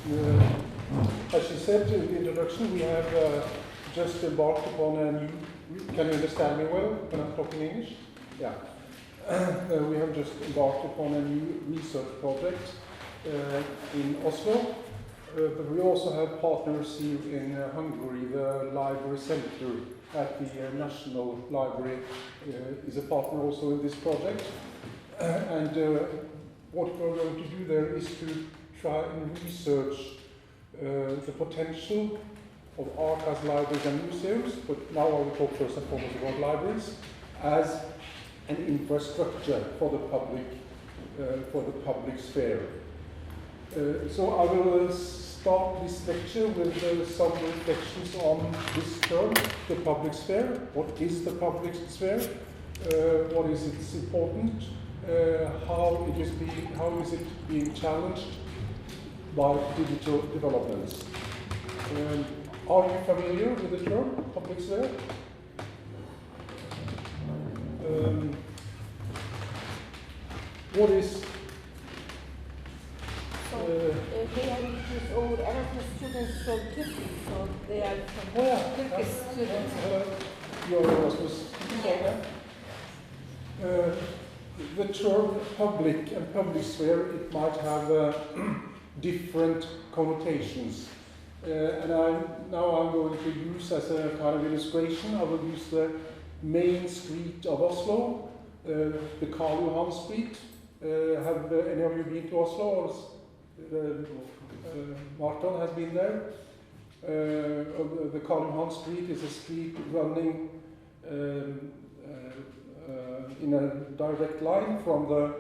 As she said in the introduction, we have just embarked upon a new. Can you understand me well when I'm talking English? Yeah. We have just embarked upon a new research project in Oslo, but we also have partners here in Hungary. The Library Center at the National Library is a partner also in this project. And what we're going to do there is to try and research the potential of archives, libraries and museums, but now I will talk first and foremost about libraries, as an infrastructure for the public sphere. So I will start this lecture with some reflections on this term, the public sphere. What is the public sphere? What is its importance? How is it being challenged by digital developments? Are you familiar with the term public sphere? What is they have used ord även för students från Turkiet, så they are from Turkish students. Your Erasmus. Yeah. The term public and public sphere, it might have different connotations. And now I'm going to use as a kind of illustration, I will use the main street of Oslo, the Karl Johan Street. Have any of you been to Oslo? Or Martin has been there. The Karl Johan Street is a street running in a direct line from the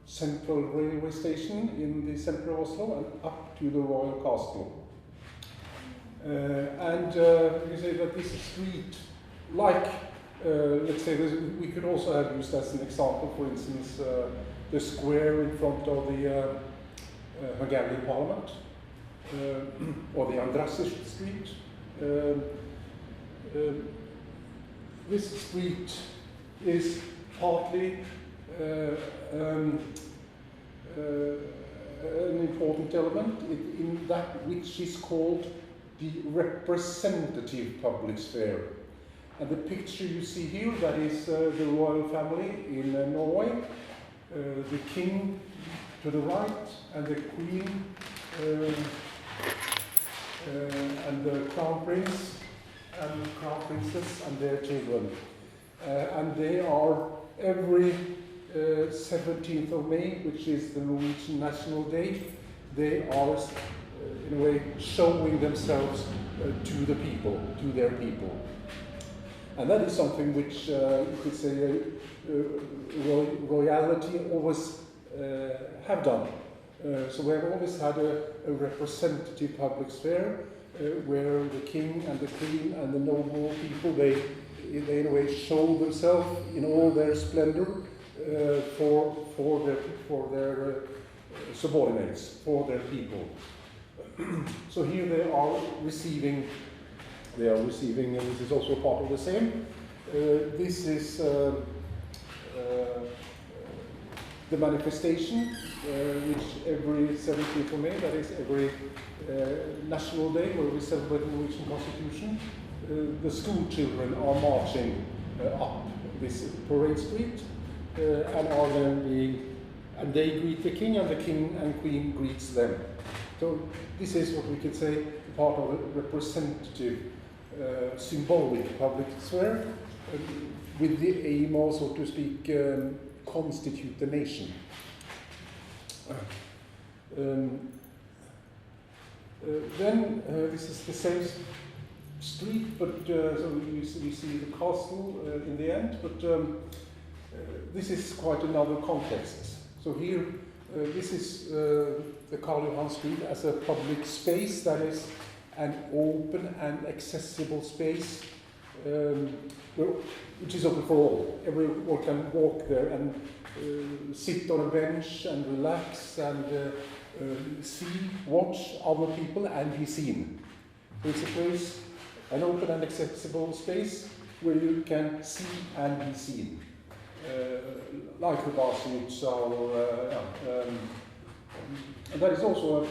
central railway station in the center of Oslo and up to the Royal Castle. And you say that this street, like, let's say, we could also have used as an example, for instance, the square in front of the Hungarian Parliament, or the Andrassy Street. This street is partly an important element in that which is called the representative public sphere. And the picture you see here, that is the royal family in Norway, the king to the right, and the queen and the crown prince and crown princess and their children. And they are every 17th of May, which is the Norwegian National Day, they are in a way showing themselves to the people, to their people. And that is something which you could say royalty always have done. So we have always had a representative public sphere where the king and the queen and the noble people, they in a way show themselves in all their splendor for their subordinates, for their people. So here they are receiving, and this is also part of the same. This is the manifestation, which every 17th of May, that is every national day where we celebrate the Norwegian Constitution, the school children are marching up this parade street and are then and they greet the king and the king and queen greets them. So this is what we could say part of a representative, symbolic public sphere, with the aim of, so to speak, constitute the nation. Then this is the same street, but so we see the castle in the end, but this is quite another context. So here, this is the Karl Johan Street as a public space, that is an open and accessible space, which is open for all. Everyone can walk there and sit on a bench and relax and watch other people and be seen. So it's a place, an open and accessible space where you can see and be seen. Like the Barsnitz, and that is also a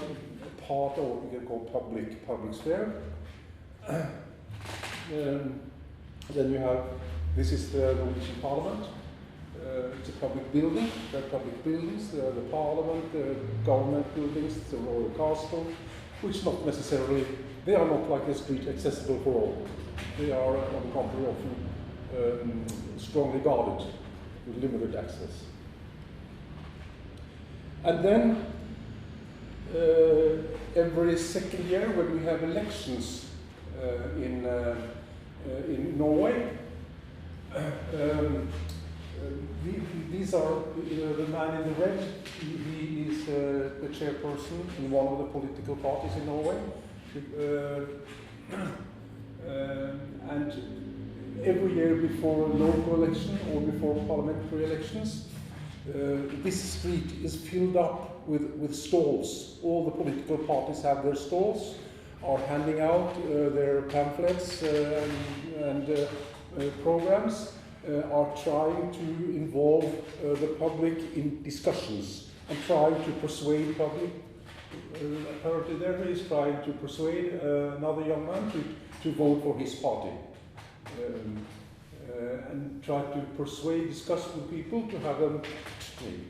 part of what we can call public sphere. Then you have, this is the Norwegian Parliament. It's a public building. There are public buildings. There are the Parliament, the government buildings, the Royal Castle, which not necessarily, they are not like a street accessible for all. They are, on the contrary, often strongly guarded with limited access. And then, every second year when we have elections in Norway, these are the man in the red. He is the chairperson in one of the political parties in Norway, and every year before a local election or before parliamentary elections, this street is filled up with stalls. All the political parties have their stalls, are handing out their pamphlets and programs, are trying to involve the public in discussions and trying to persuade public. Apparently there he is trying to persuade another young man to vote for his party. And try to persuade, discuss with people to have them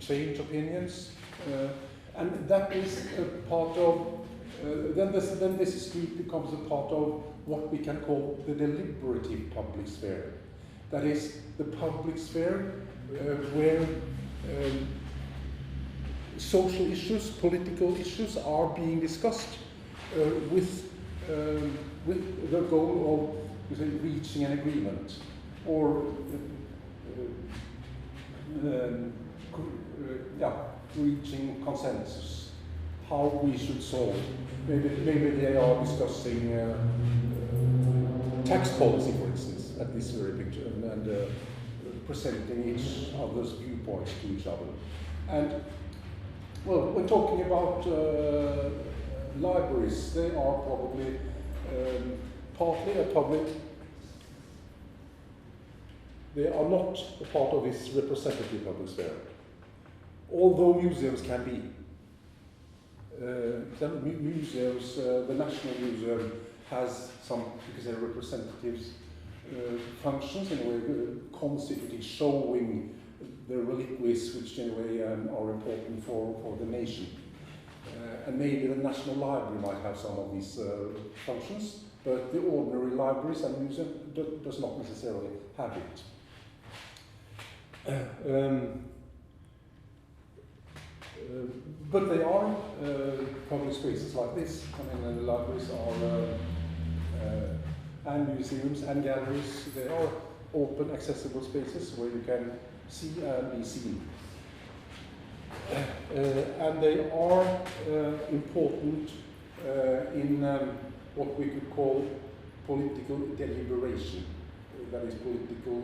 change opinions. And that is a part of, then this street becomes a part of what we can call the deliberative public sphere. That is the public sphere where social issues, political issues are being discussed with the goal of reaching an agreement or reaching consensus, how we should solve. Maybe they are discussing tax policy, for instance, at this very picture, and presenting each other's viewpoints to each other. And well, we're talking about libraries. They are probably partly a public. They are not a part of this representative public sphere, although museums can be. Museums, the National Museum has some, because they're representatives, functions in a way, constituting, showing the reliquies which in a way are important for the nation. And maybe the National Library might have some of these functions, but the ordinary libraries and museums does not necessarily have it. But they are public spaces like this. I mean, the libraries are, and museums and galleries, they are open, accessible spaces where you can see and be seen. And they are important in what we could call political deliberation. That is political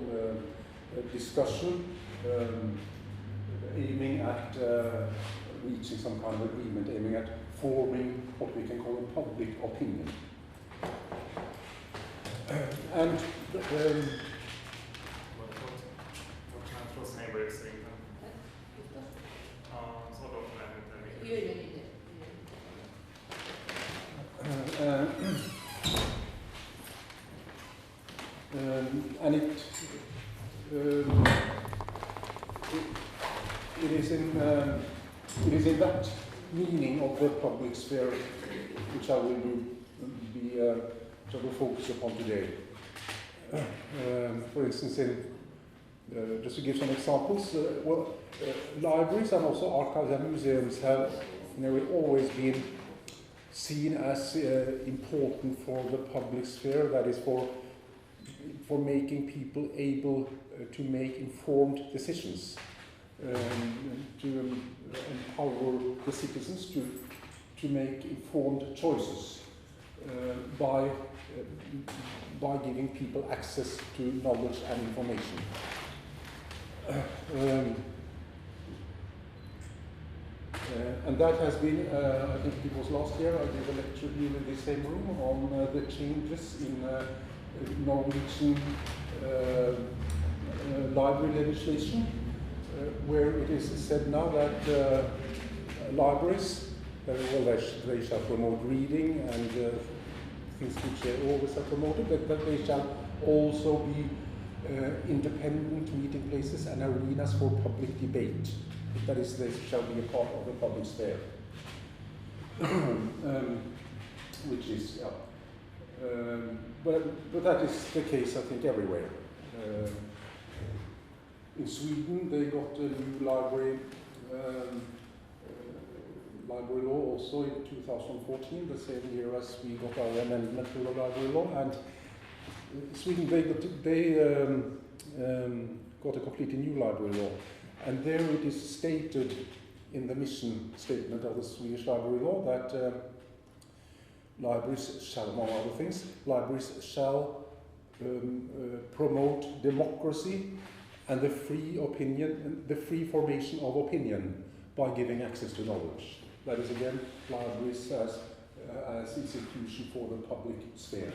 discussion, aiming at reaching some kind of agreement, aiming at forming what we can call a public opinion. And and it is in that meaning of the public sphere which I will focus upon today. For instance, just to give some examples, libraries and also archives and museums have always been seen as important for the public sphere, that is for making people able to make informed decisions, to empower the citizens to make informed choices by giving people access to knowledge and information. And that has been, I think it was last year, I gave a lecture here in the same room on the changes in Norwegian library legislation, where it is said now that libraries they shall promote reading and things which they always have promoted, but that they shall also be independent meeting places and arenas for public debate. That is, they shall be a part of the public sphere. Which is, but that is the case, I think, everywhere. In Sweden, they got a new library law also in 2014, the same year as we got our amendment to the library law. And Sweden, they got a completely new library law. And there it is stated in the mission statement of the Swedish library law that libraries shall, among other things, libraries shall promote democracy and the free opinion, the free formation of opinion by giving access to knowledge. That is again libraries as institution for the public sphere,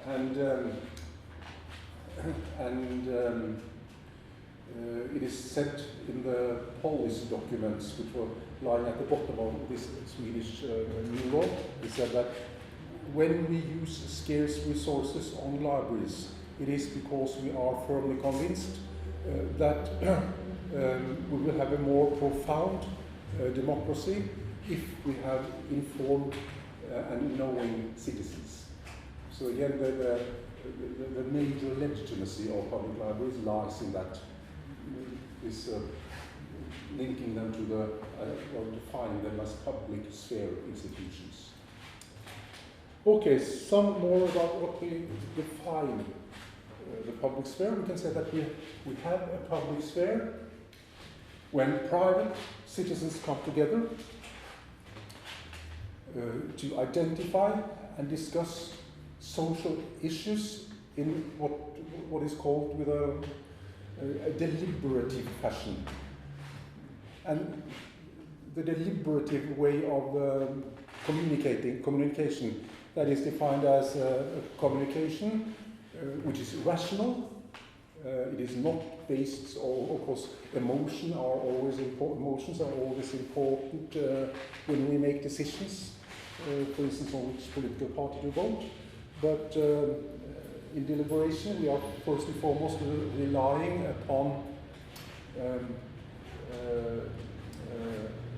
and it is said in the policy documents which were lying at the bottom of this Swedish new law. It said that when we use scarce resources on libraries, it is because we are firmly convinced that we will have a more profound democracy if we have informed and knowing citizens. So again, the major legitimacy of public libraries lies in that, is linking them to the, or defining them as public sphere institutions. Okay, some more about what we define the public sphere. We can say that we have a public sphere when private citizens come together to identify and discuss social issues in what is called with a deliberative fashion. And the deliberative way of communication, that is defined as communication which is rational. It is not based, or of course, emotions are always important when we make decisions. For instance, on which political party to vote. But in deliberation, we are first and foremost relying upon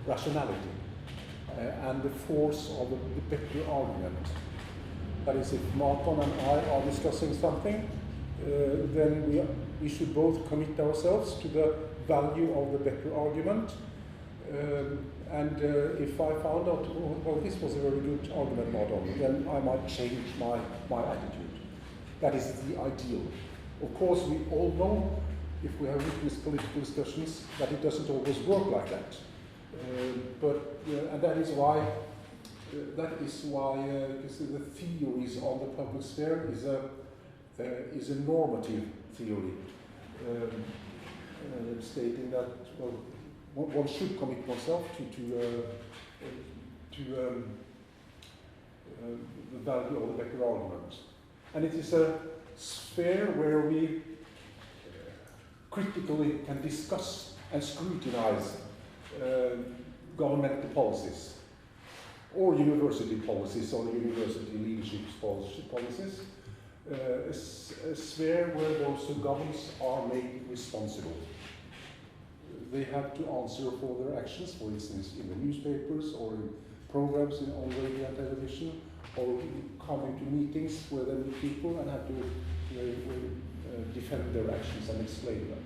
rationality and the force of the better argument. That is, if Martin and I are discussing something, then we should both commit ourselves to the value of the better argument. And if I found out, well, this was a very good argument, Martin, then I might change my attitude. That is the ideal. Of course, we all know, if we have rigorous political discussions, that it doesn't always work like that. And that is why the theories on the public sphere is a normative theory, stating that, well, one should commit oneself to the value of the better argument. And it is a sphere where we critically can discuss and scrutinize governmental policies, or university policies, or university leadership policies. A sphere where those who govern are made responsible. They have to answer for their actions, for instance, in the newspapers or in programs on radio and television, or coming to meetings where they meet people and have to defend their actions and explain them.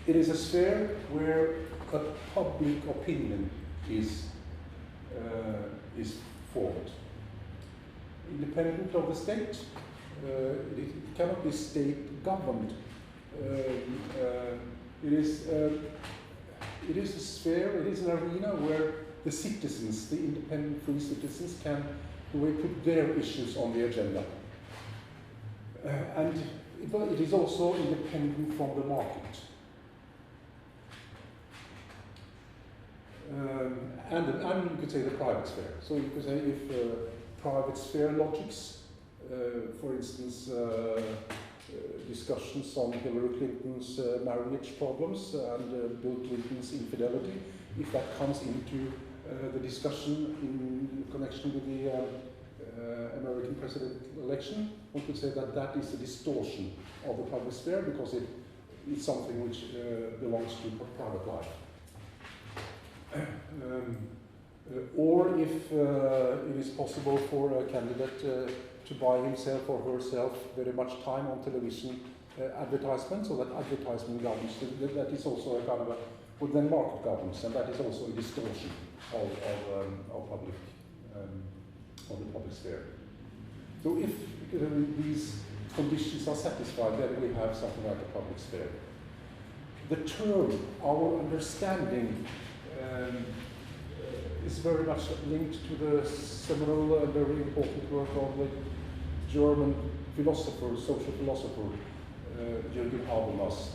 It is a sphere where a public opinion is formed. Independent of the state, it cannot be state governed. It is a sphere, it is an arena where the citizens, the independent free citizens, can put their issues on the agenda. And it is also independent from the market. And you could say the private sphere. So you could say if private sphere logics, for instance, discussions on Hillary Clinton's marriage problems and Bill Clinton's infidelity, if that comes into the discussion in connection with the American president election, one could say that that is a distortion of the public sphere because it's something which belongs to private life. Or if it is possible for a candidate to buy himself or herself very much time on television advertisement, so that advertisement governs, that is also a kind of but then market governs, and that is also a distortion of public of the public sphere. So if these conditions are satisfied, then we have something like a public sphere. The term, our understanding, is very much linked to the seminal and very important work of the German philosopher, social philosopher, Ragnar Audunson,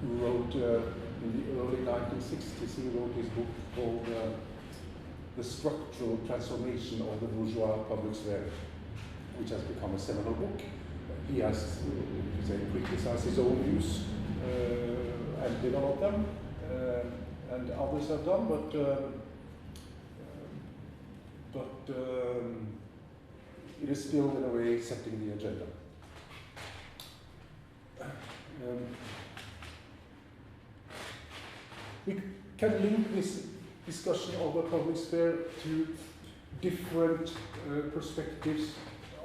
who wrote in the early 1960s, he wrote his book called The Structural Transformation of the Bourgeois Public Sphere, which has become a seminal book. He has criticized his own views and developed them, and others have done, but it is still in a way setting the agenda. We can link this discussion of the public sphere to different perspectives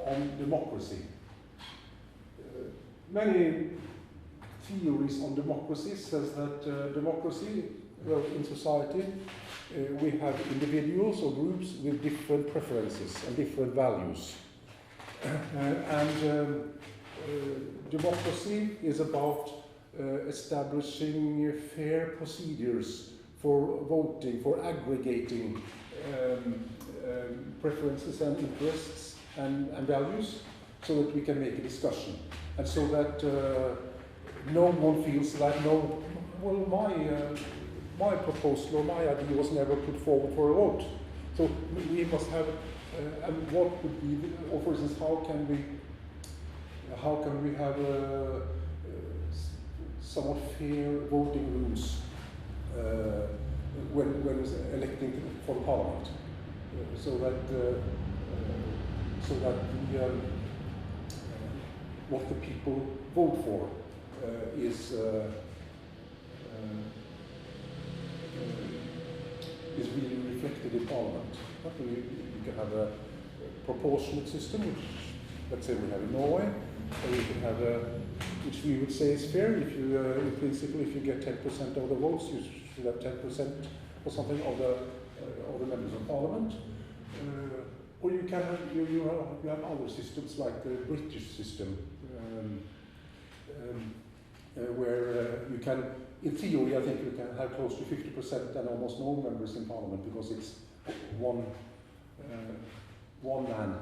on democracy. Many theories on democracy says that democracy, well, in society, we have individuals or groups with different preferences and different values. Democracy is about establishing fair procedures for voting, for aggregating preferences and interests and values, so that we can make a discussion, and so that no one feels like, no, well, my proposal or my idea was never put forward for a vote. So we must have, and what would be, or for instance, how can we have somewhat fair voting rules when electing for the parliament, so that what the people vote for is really reflected in parliament. You can have a proportionate system, which let's say we have in Norway, or you can have which we would say is fair. If you, in principle, if you get 10% of the votes, you should have 10% or something of the members of parliament. Or you can have you have other systems like the British system, where you can, in theory, I think you can have close to 50% and almost no members in parliament, because it's one man,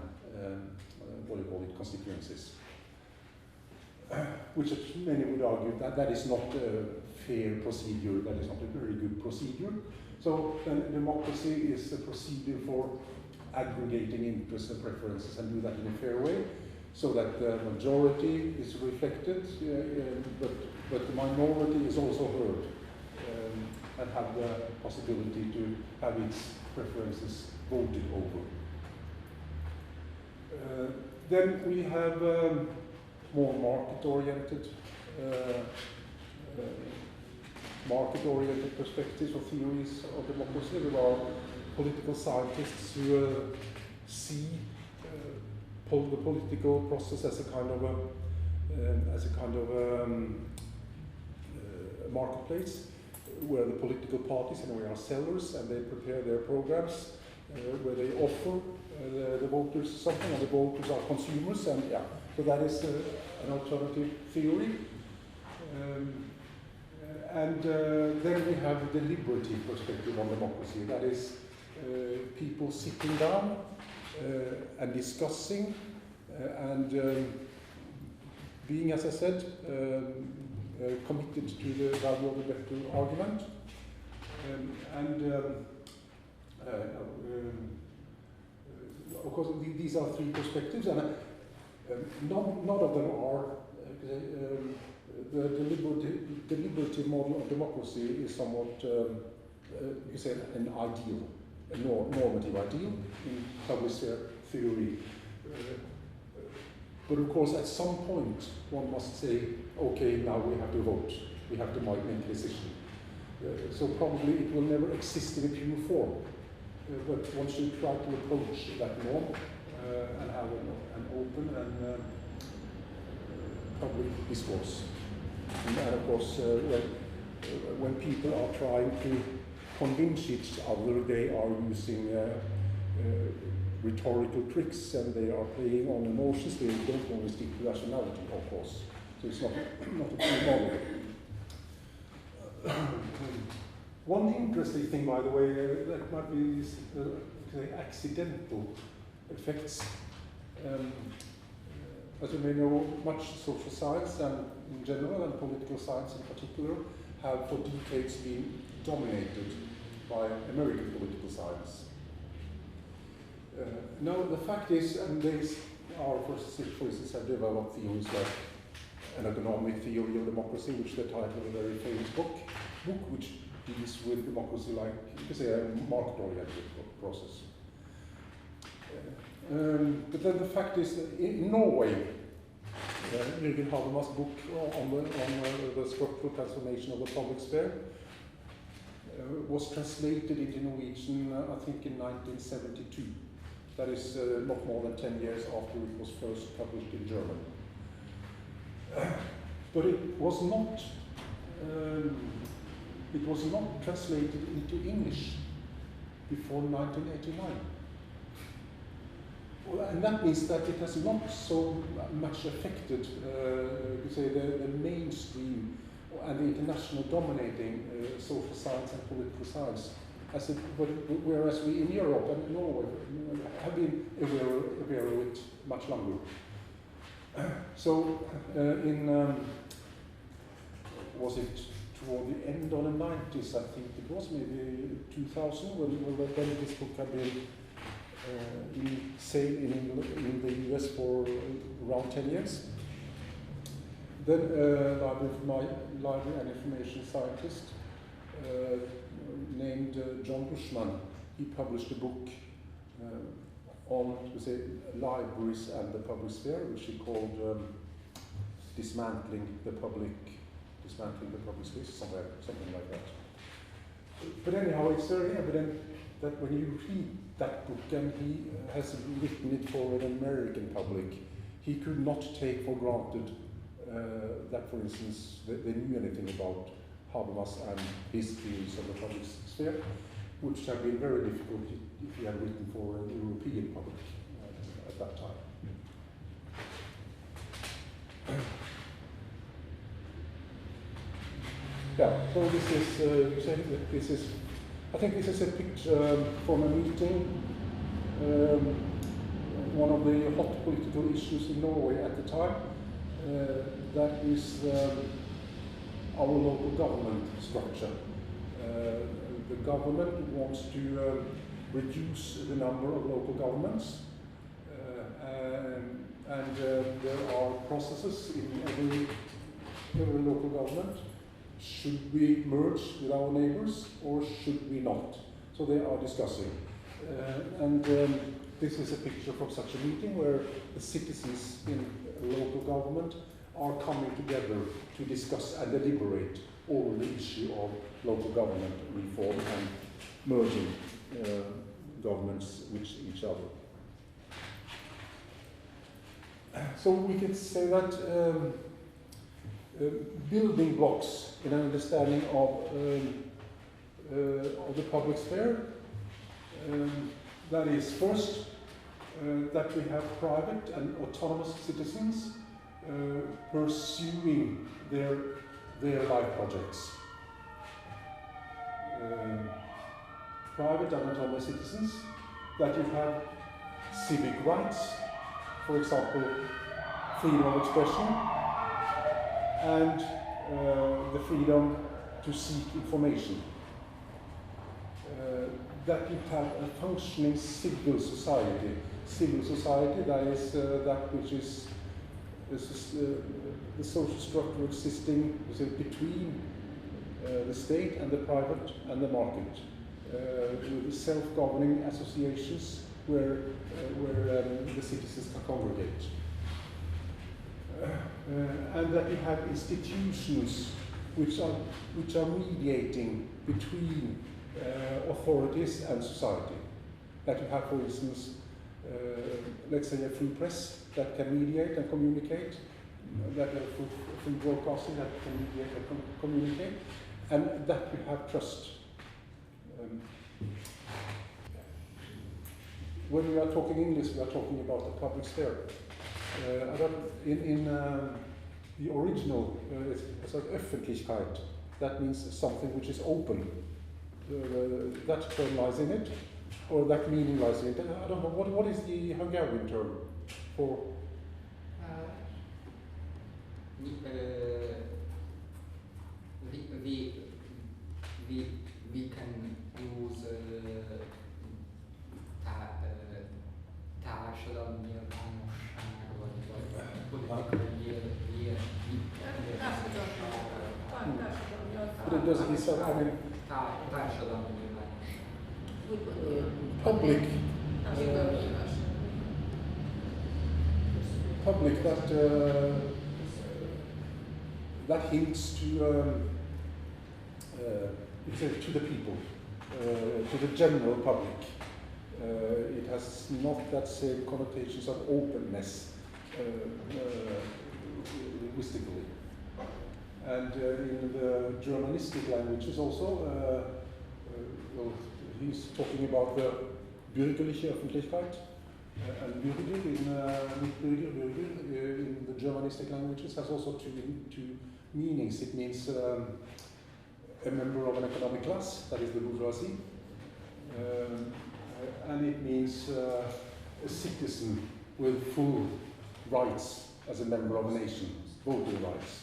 what do you call it, constituencies. Which many would argue that is not a fair procedure, that is not a very good procedure. So then democracy is a procedure for aggregating interests and preferences and do that in a fair way, so that the majority is reflected, but the minority is also heard and have the possibility to have its preferences voted over. Then we have more market-oriented perspectives or theories of democracy. There are political scientists who see the political process as a kind of marketplace, where the political parties are sellers, and they prepare their programs, where they offer the voters something, and the voters are consumers, and yeah. So that is an alternative theory. Then we have the deliberative perspective on democracy. That is people sitting down and discussing and being, as I said, committed to the value of the better argument. Of course, these are three perspectives, and none of them are the deliberative model of democracy is somewhat you could say, an ideal, a normative ideal in public theory. But of course, at some point, one must say, okay, now we have to vote. We have to make a decision. So probably it will never exist in a pure form. But one should try to approach that norm and have an open and public discourse. And of course, when people are trying to convince each other, they are using rhetorical tricks and they are playing on emotions. They don't always stick to rationality, of course. So it's not a true model. One interesting thing, by the way, that might be accidental effects. As you may know, much social science and in general and political science in particular have for decades been dominated by American political science. Now the fact is, and these are, for instance, have developed theories like an economic theory of democracy, which they title a very famous book which deals with democracy like, you could say, a market-oriented process. But then the fact is that in Norway, Jürgen Habermas' book on the structural transformation of the public sphere was translated into Norwegian, I think, in 1972. That is not more than 10 years after it was first published in German. But it was not translated into English before 1989. Well, and that means that it has not so much affected, you say, the mainstream and the international dominating social science and political science. Whereas we in Europe and Norway have been aware of it much longer. So was it toward the end of the 90s, I think it was, maybe 2000, when this book had been in sale in the US for around 10 years. Then my library and information scientist named John Bushman, he published a book on, say, libraries and the public sphere, which he called dismantling the public space, something like that. But anyhow, it's very evident that when you read that book, and he has written it for an American public, he could not take for granted that, for instance, they knew anything about Habermas and his theories of the public sphere, which have been very difficult if he had written for an European public at that time. Yeah, so this is, I think this is a picture from a meeting, one of the hot political issues in Norway at the time. That is our local government structure. The government wants to reduce the number of local governments, and there are processes in every local government. Should we merge with our neighbors or should we not? So they are discussing. This is a picture from such a meeting where the citizens in local government are coming together to discuss and deliberate over the issue of local government reform and merging governments with each other. So we can say that building blocks in an understanding of the public sphere. That is, first, that we have private and autonomous citizens pursuing their life projects. Private and autonomous citizens, that you have civic rights, for example, freedom of expression, and the freedom to seek information. That you have a functioning civil society. Civil society, that is that which is the social structure existing between the state and the private and the market, with self-governing associations where the citizens can congregate. And that you have institutions which are mediating between authorities and society. That you have, for instance, let's say a free press that can mediate and communicate, that you have free broadcasting that can mediate and communicate, and that you have trust. When we are talking English, we are talking about the public sphere. In the original, it's like Öffentlichkeit. That means something which is open. That term lies in it, or that meaning lies in it. I don't know, what is the Hungarian term for? We can use társadalmi nyilvánosság, vagy politikai társadalmi nyilvánosság. Public that hints to the people, to the general public. It has not that same connotations of openness linguistically. And in the journalistic languages also, he's talking about the bürgerliche Öffentlichkeit, and Bürger in the Germanistic languages has also two meanings. It means a member of an economic class, that is the bourgeoisie, and it means a citizen with full rights as a member of a nation, voting rights.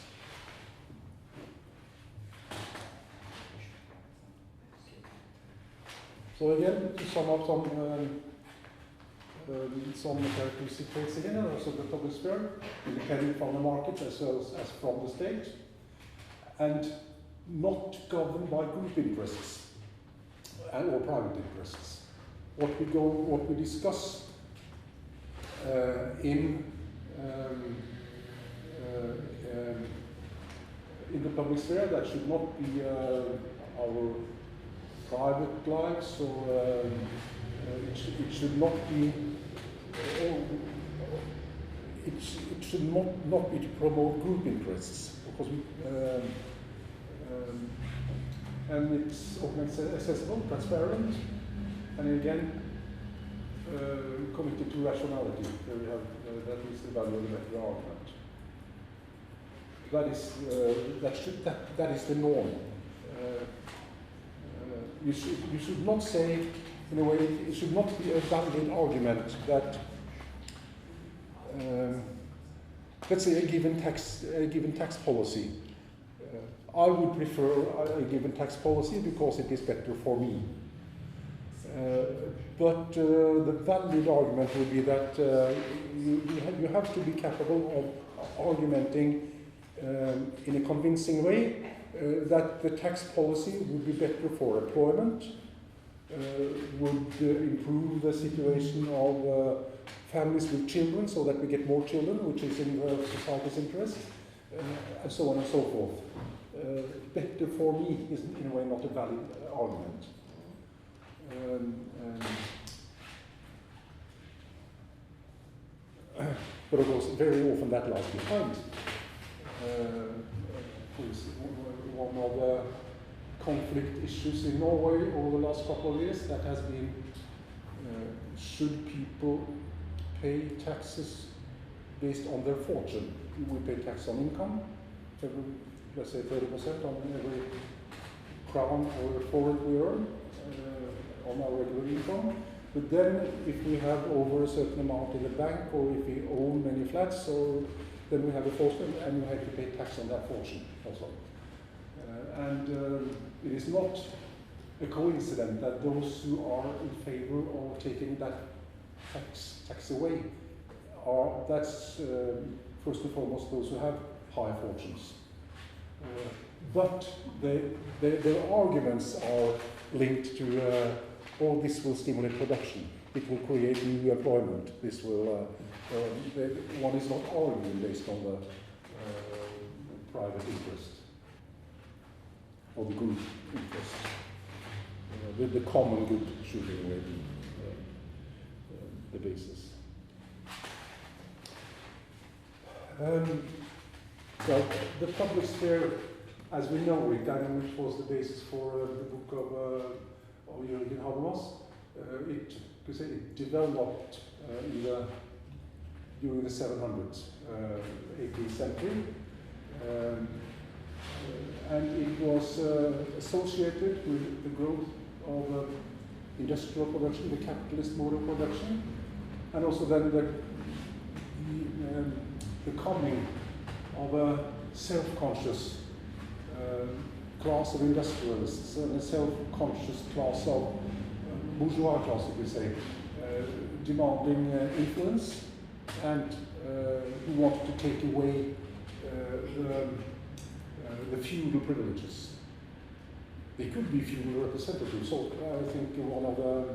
So again, to sum up some characteristic traits again, and also the public sphere, independent from the market as well as from the state, and not governed by group interests or private interests. What we discuss in the public sphere, that should not be our private lives, or it should not be. It should not be to promote group interests, because and it's open accessible, transparent, and again committed to rationality. Here we have that is the value of the better argument. That is the norm. You should not say, in a way, it should not be a valid argument that, let's say, a given tax policy. I would prefer a given tax policy because it is better for me. But the valid argument would be that you have to be capable of argumenting in a convincing way that the tax policy would be better for employment, would improve the situation of families with children so that we get more children, which is in the society's interest, and so on and so forth. Better for me is in a way not a valid argument. But of course, very often that lies behind. One of the conflict issues in Norway over the last couple of years, that has been, should people pay taxes based on their fortune? We pay tax on income, let's say 30% on every crown or forint we earn on our regular income. But then if we have over a certain amount in the bank, or if we own many flats, then we have a fortune and we have to pay tax on that fortune also. It is not a coincidence that those who are in favor of taking that tax away that's first and foremost those who have high fortunes. but their arguments are linked to all this will stimulate production. It will create new employment. This will one is not arguing based on the private interest or the group interest. The common good should be the basis. Well, the public sphere, as we know it, and which was the basis for the book of Jürgen Habermas, it developed during the 700s, 18th century, and it was associated with the growth of industrial production, the capitalist mode of production, and also then the coming of a self-conscious class of industrialists and a self-conscious class of bourgeois class, if we say, demanding influence and who wanted to take away the feudal privileges. They could be feudal representatives. So I think one of the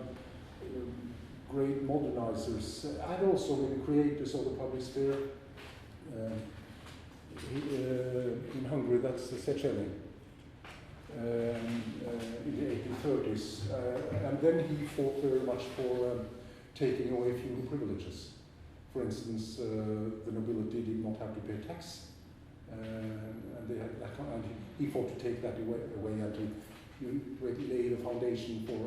great modernizers and also the creators of the public sphere in Hungary, that's Széchenyi, in the 1830s. And then he fought very much for taking away feudal privileges. For instance, the nobility did not have to pay tax, and they had that, and he fought to take that away and to lay the foundation for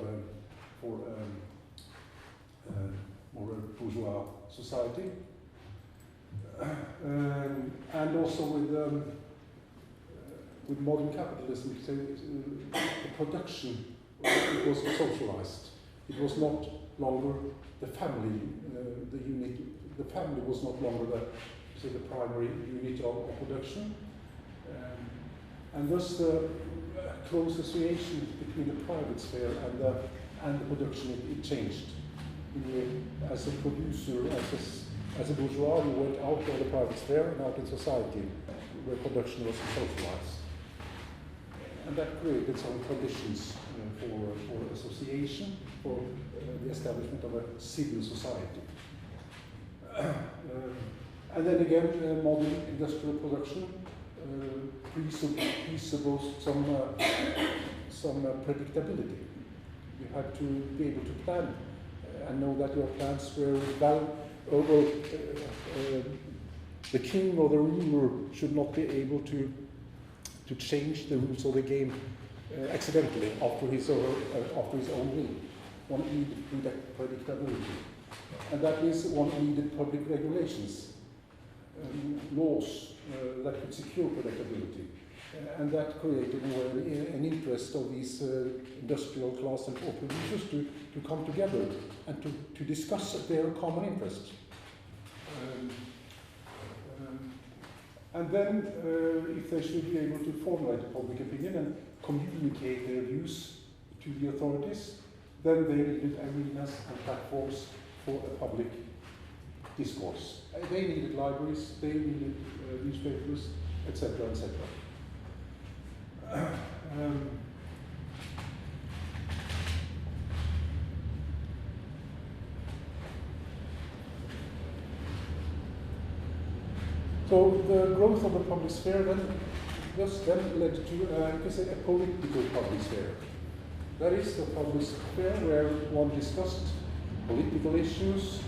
more bourgeois society. And also with modern capitalism, the production it was socialized. It was not longer the family, the unit. The family was not longer the primary unit of production, and thus the close association between the private sphere and the production it changed. As a producer, as a bourgeois, you went out of the private sphere and out in society, where production was socialized. And that created some conditions for association, for the establishment of a civil society. And then again, modern industrial production presupposed some predictability. You had to be able to plan and know that your plans were the king or the ruler should not be able to change the rules of the game accidentally after his own will. One needed predictability, and that means one needed public regulations, laws that could secure predictability, and that created an interest of these industrial class and producers to come together and to discuss their common interests. And then, if they should be able to formulate public opinion and communicate their views to the authorities, then they needed arenas and platforms for a public discourse. They needed libraries, they needed newspapers, etc., etc. So the growth of the public sphere then led to a political public sphere. That is the public sphere where one discussed political issues,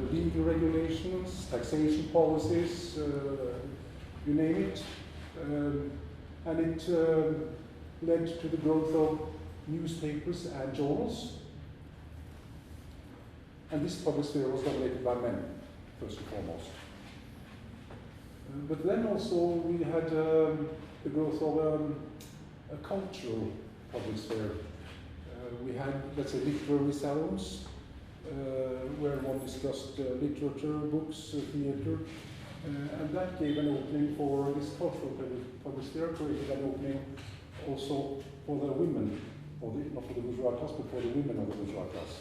legal regulations, taxation policies, you name it. And it led to the growth of newspapers and journals. And this public sphere was dominated by men, first and foremost. But then also we had the growth of a cultural public sphere. We had, let's say, literary salons, where one discussed literature, books, theatre, and that gave an opening for this cultural public sphere, created an opening also for the women, not for the bourgeois class, but for the women of the bourgeois class.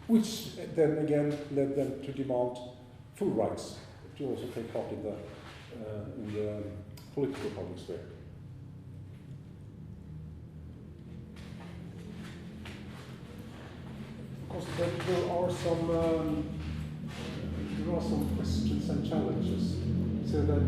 Which then again led them to demand full rights, to also take part in the in the political public sphere. Of course, there are some questions and challenges, so that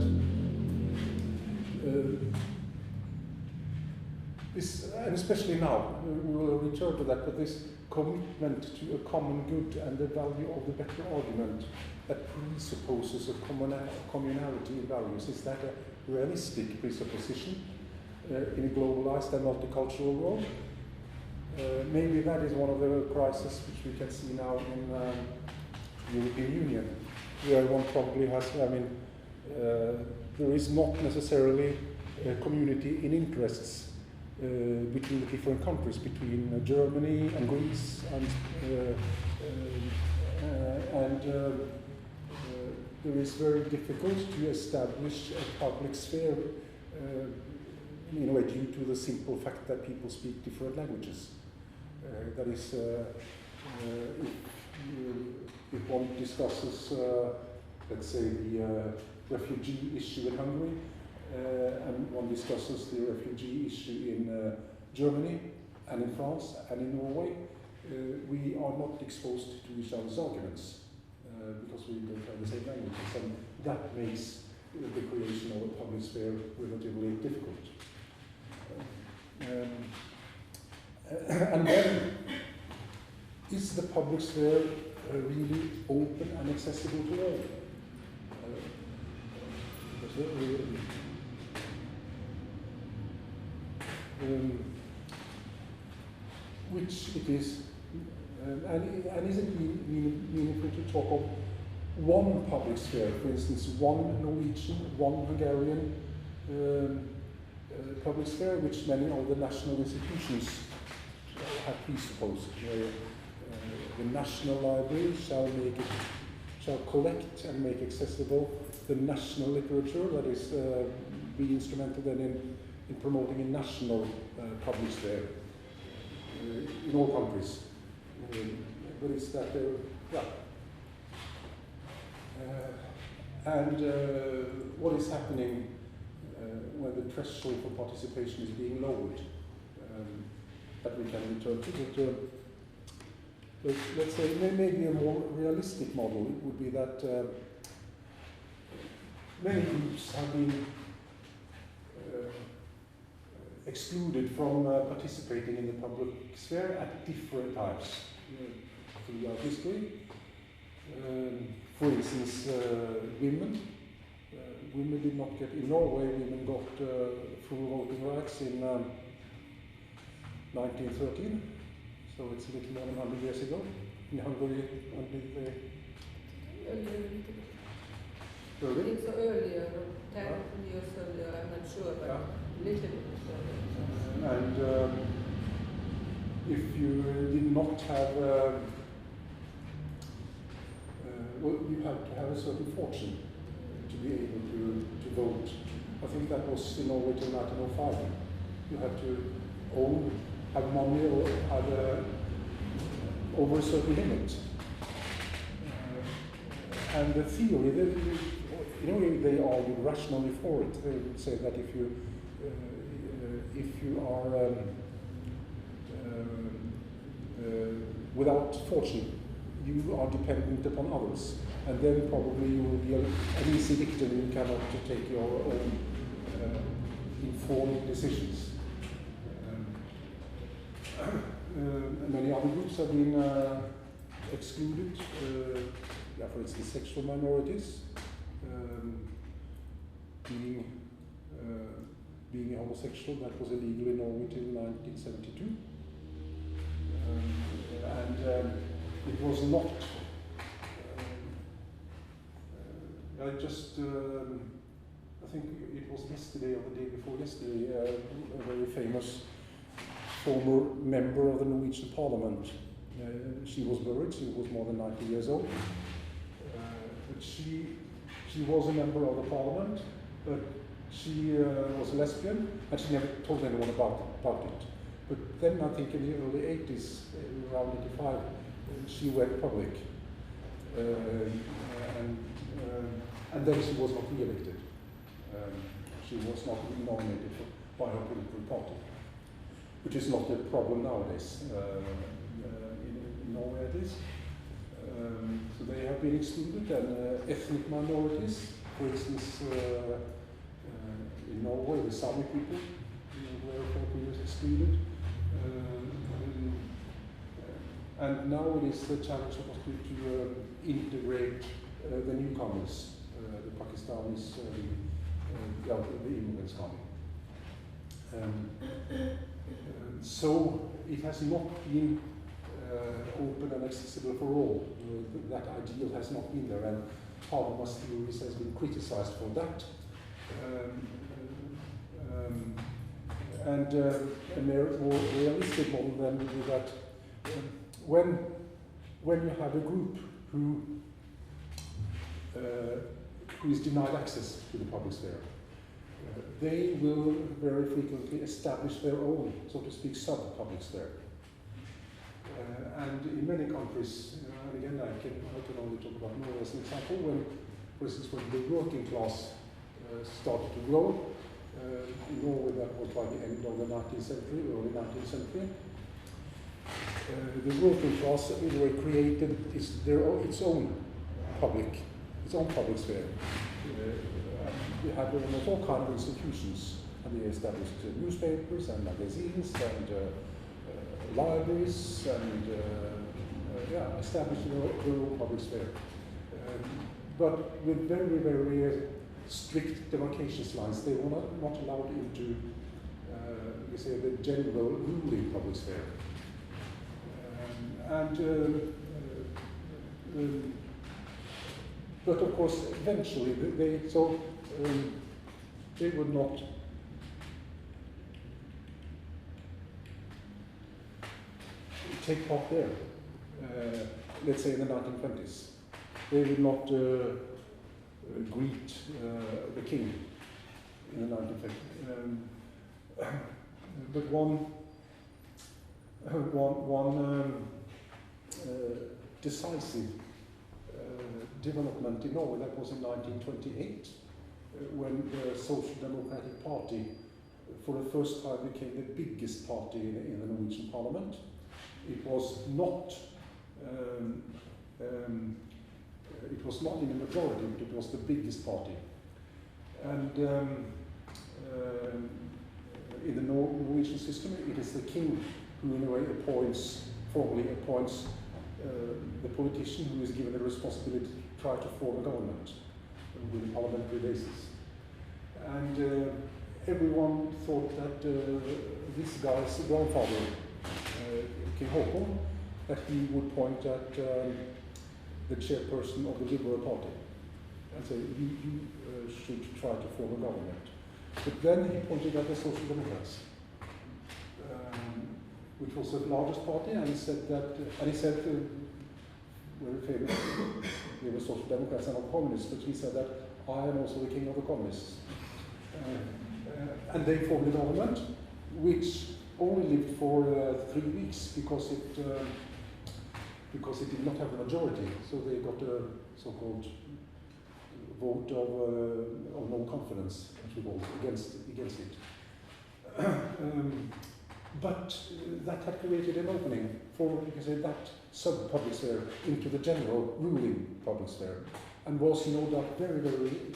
this, and especially now, we will return to that, but this commitment to a common good and the value of the better argument that presupposes a communality in values, is that a realistic presupposition in a globalized and multicultural world? Maybe that is one of the crises which we can see now in the European Union, where one probably has, there is not necessarily a community in interests between the different countries, between Germany and Greece, and it is very difficult to establish a public sphere in a way due to the simple fact that people speak different languages. That is, if one discusses, let's say, the refugee issue in Hungary, and one discusses the refugee issue in Germany and in France and in Norway, we are not exposed to each other's arguments because we don't have the same languages, and that makes the creation of a public sphere relatively difficult. And then, is the public sphere really open and accessible to all? Which it is, and is it meaningful to talk of one public sphere, for instance, one Norwegian, one Hungarian public sphere, which many of the national institutions have presupposed. The National Library shall collect and make accessible the national literature that is be instrumental then in promoting a national public sphere in all countries. But it's that what is happening when the threshold for participation is being lowered, that we can return to. But let's say maybe a more realistic model would be that many groups have been excluded from participating in the public sphere at different times throughout history. For instance, women. Women did not get, in Norway, women got full voting rights in 1913, so it's a little more than 100 years ago. In Hungary, when did they? Early? It's earlier, 10 years earlier, I'm not sure, but a little bit earlier. And if you did not have, well, you had to have a certain fortune to be able to vote. I think that was in Norway till 1905. You had to own, have money, or have over a certain limit. And the theory, they argue rationally for it. They would say that if you are without fortune, you are dependent upon others, and then probably you will be an easy victim. You cannot take your own informed decisions. Many other groups have been excluded. For instance, sexual minorities, being a homosexual, that was illegal in Norway till 1972. It was not. I think it was yesterday or the day before yesterday, a very famous former member of the Norwegian Parliament. She was buried. She was more than 90 years old. But she was a member of the Parliament, but she was a lesbian, and she never told anyone about it. But then I think in the early 80s, around 85, she went public, and then she was not re-elected. she was not nominated by her political party, which is not a problem nowadays, in Norway at least. So they have been excluded, and ethnic minorities, for instance, in Norway, the Sami people were for 4 years excluded. And now it is the challenge supposed to integrate the newcomers, the Pakistanis, the immigrants coming. So it has not been open and accessible for all. That ideal has not been there, and Habermas theories has been criticized for that. And a more realistic model then would be that when you have a group who is denied access to the public sphere, they will very frequently establish their own, so to speak, sub-public sphere. And in many countries, and again I can only talk about Norway as an example, when, for instance, when the working class started to grow, in Norway that was by the end of the 19th century, early 19th century, the working class in a way created its own public sphere. They had almost all kinds of institutions, and they established newspapers and magazines and libraries and established their own public sphere. But with very, very strict demarcations lines, they were not allowed into, we say, the general ruling public sphere. But of course, eventually, they would not take part there. Let's say in the 1920s, they would not greet the king in the 1950s. But one decisive development in Norway, that was in 1928, when the Social Democratic Party for the first time became the biggest party in the Norwegian parliament. It was not in the majority, but it was the biggest party. And in the Norwegian system, it is the king who in a way formally appoints the politician who is given the responsibility to try to form a government with a parliamentary basis. And everyone thought that this guy's grandfather, King Håkon, that he would point at the chairperson of the Liberal Party and say, you should try to form a government. But then he pointed at the Social Democrats, which was the largest party, and he said, very famous, they were Social Democrats and not communists, but he said that I am also the king of the communists. And they formed a government, which only lived for 3 weeks because it did not have a majority. So they got a so-called vote of no confidence against it. But that had created an opening for, you can say, that sub-public sphere into the general ruling public sphere, and was no doubt very, very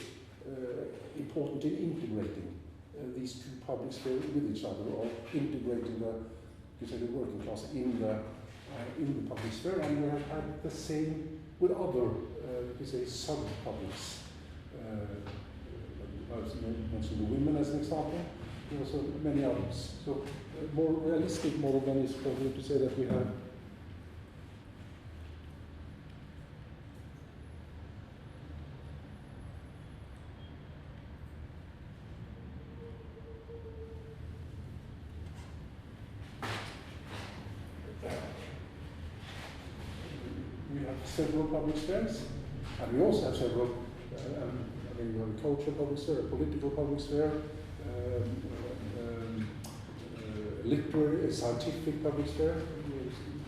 important in integrating these two public spheres with each other, or integrating the working class in the public sphere. And we have had the same with other, sub-publics. I mentioned the women as an example. There are also many others. So, a more realistic model then is probably to say that we have several public spheres, and we also have several, we have a cultural public sphere, a political public sphere, literary, scientific public sphere,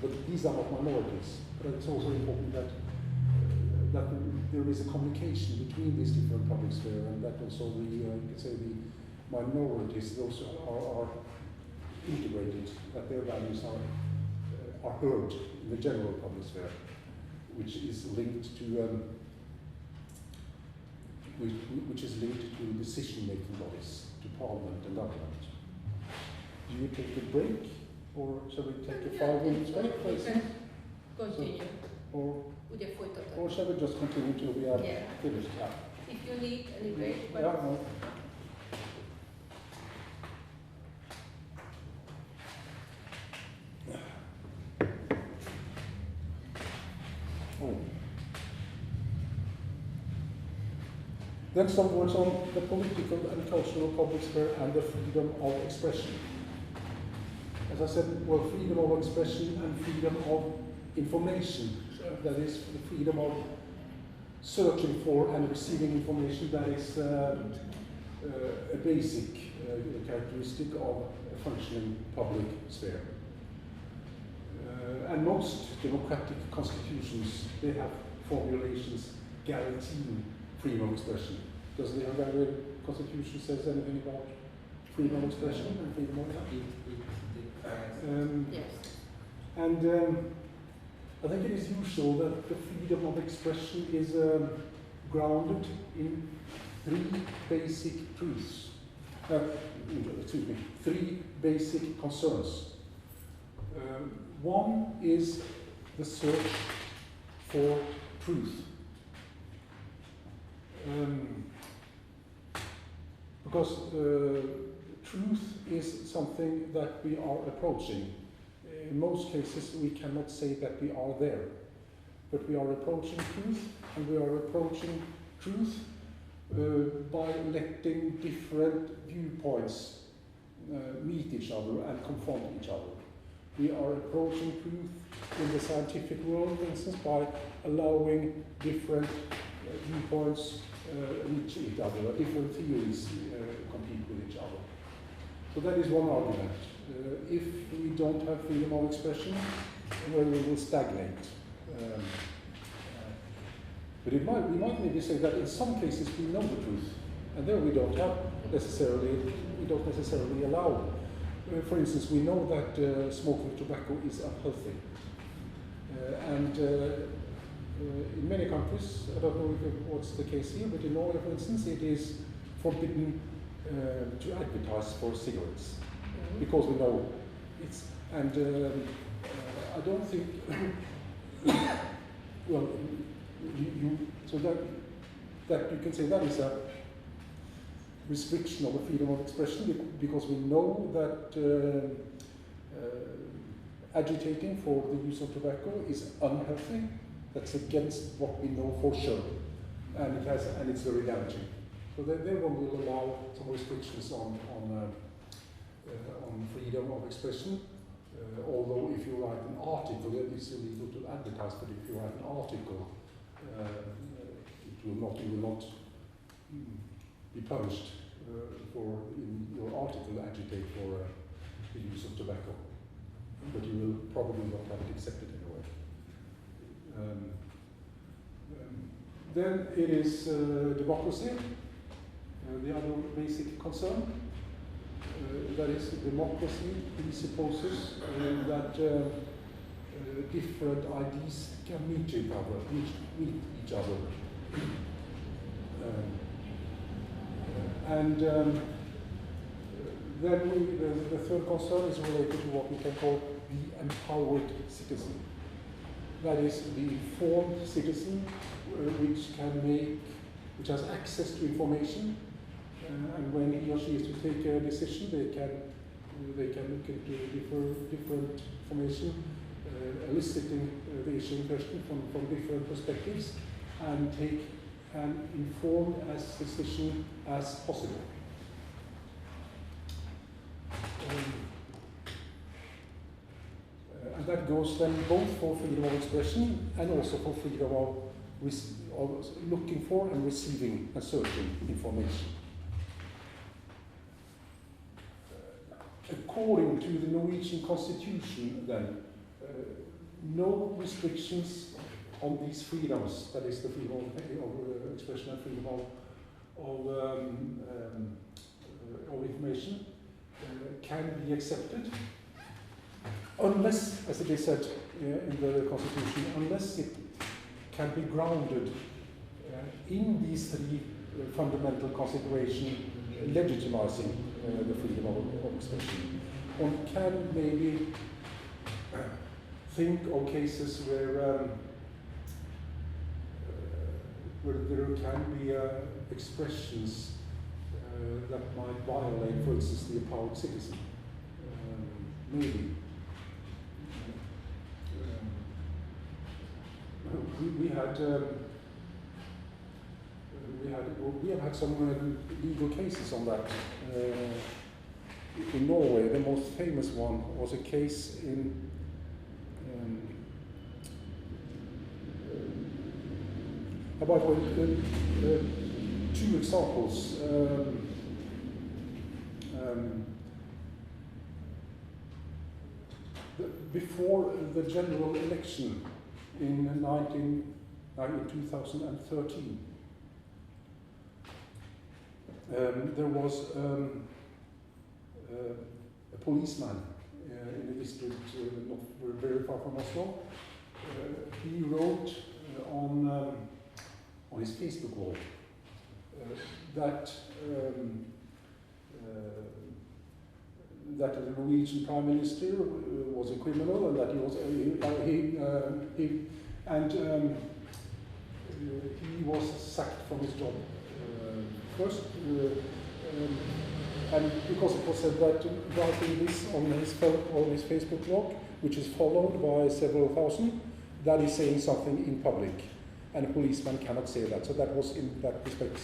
but these are not minorities. But it's also important that there is a communication between these different public spheres, and that also the, you can say the minorities, those are integrated, that their values are heard in the general public sphere, which is linked to decision-making bodies, to Parliament and government. Do you take a break, or shall we take a 5 minute break, please? Continue. Or shall we just continue till we are finished? Yeah. If you need any break. Yeah, no. Then some words on the political and cultural public sphere and the freedom of expression. As I said, well, freedom of expression and freedom of information, that is the freedom of searching for and receiving information, that is a basic characteristic of a functioning public sphere. And most democratic constitutions, they have formulations guaranteeing freedom of expression. Does the Hungarian constitution says anything about freedom of expression and freedom of Yes. And I think it is usual that the freedom of expression is grounded in 3 basic truths. Excuse me, 3 basic concerns. One is the search for truth. Because truth is something that we are approaching. In most cases, we cannot say that we are there, but we are approaching truth, and we are approaching truth by letting different viewpoints meet each other and confront each other. We are approaching truth in the scientific world, for instance, by allowing different viewpoints reach each other, different theories compete with each other. So that is one argument. If we don't have freedom of expression, well, we will stagnate. But we might maybe say that in some cases we know the truth, and there we don't necessarily allow. For instance, we know that smoking tobacco is unhealthy, and in many countries, I don't know what's the case here, but in Norway, for instance, it is forbidden to advertise for cigarettes, because we know it's, and I don't think, well, so that you can say that is a restriction of the freedom of expression, because we know that agitating for the use of tobacco is unhealthy. That's against what we know for sure, and it's very damaging. So there one will allow some restrictions on freedom of expression. Although if you write an article, it's illegal to advertise. But if you write an article, you will not be punished for in your article agitate for the use of tobacco. But you will probably not have it accepted anyway. Then it is democracy, the other basic concern. That is, democracy presupposes that different ideas can meet each other. Then the third concern is related to what we can call the empowered citizen. That is the informed citizen, which has access to information, and when he or she is to take a decision, they can look into different information, eliciting the issue in question from different perspectives, and take an informed decision as possible. And that goes then both for freedom of expression and also for freedom of looking for and receiving and searching information. According to the Norwegian Constitution, then, no restrictions on these freedoms, that is the freedom of expression and freedom of information, can be accepted unless, as it is said in the Constitution, unless it can be grounded in these three fundamental considerations legitimizing the freedom of expression. One can maybe think of cases where there can be expressions that might violate, for instance, the empowered citizen. Maybe. We have had some legal cases on that. In Norway, the most famous one was a case in about two examples. Before the general election in 2013, there was a policeman in a district not very far from Oslo. He wrote on his Facebook wall that the Norwegian Prime Minister was a criminal and that he was sacked from his job first. And because it was said that writing this on his Facebook blog, which is followed by several thousand, that is saying something in public, and a policeman cannot say that. So that was, in that respect,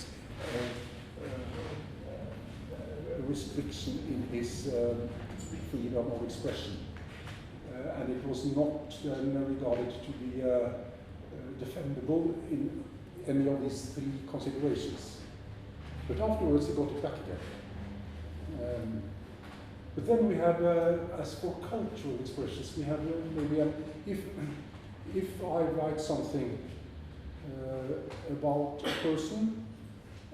a restriction in his freedom of expression, and it was not regarded to be defendable in any of these three considerations. But afterwards, he got it back again. But then we have, as for cultural expressions, we have maybe if I write something about a person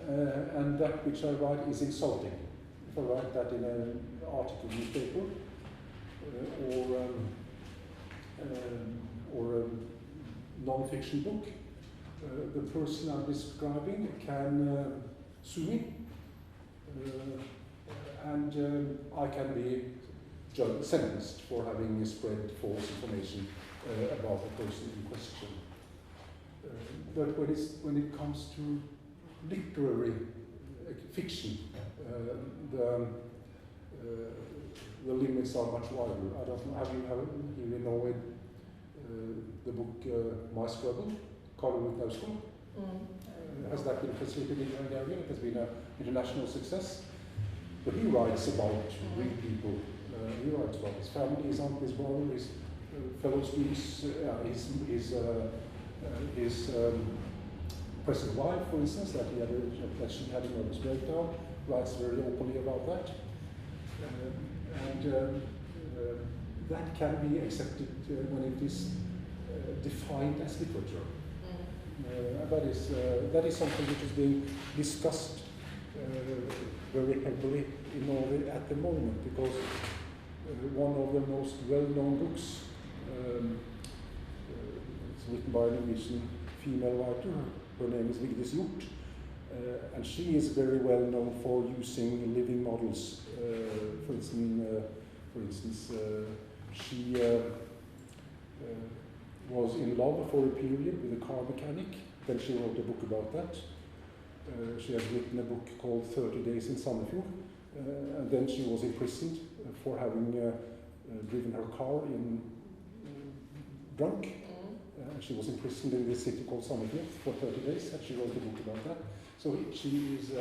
and that which I write is insulting, if I write that in an article in newspaper or a non-fiction book, the person I'm describing can sue me. And I can be sentenced for having spread false information about the person in question. But when it comes to literary fiction, the limits are much wider. I don't know, have you know the book My Struggle, Karl Wittnausgaard? Has that been translated in Hungarian? It has been an international success. But he writes about real people. He writes about his family, his uncle, his brother, his fellow students, his present wife, for instance, that she had a nervous breakdown. Writes very openly about that, and that can be accepted when it is defined as literature. That is something which is being discussed very heavily in Norway at the moment, because one of the most well-known books, it's written by a Norwegian female writer. Her name is Vigdis Hjort, and she is very well known for using living models. For instance, she was in love for a period with a car mechanic. Then she wrote a book about that. She has written a book called 30 Days in Sandefjord, and then she was imprisoned for having driven her car in drunk. She was imprisoned in this city called Sandefjord for 30 days, and she wrote a book about that. So she is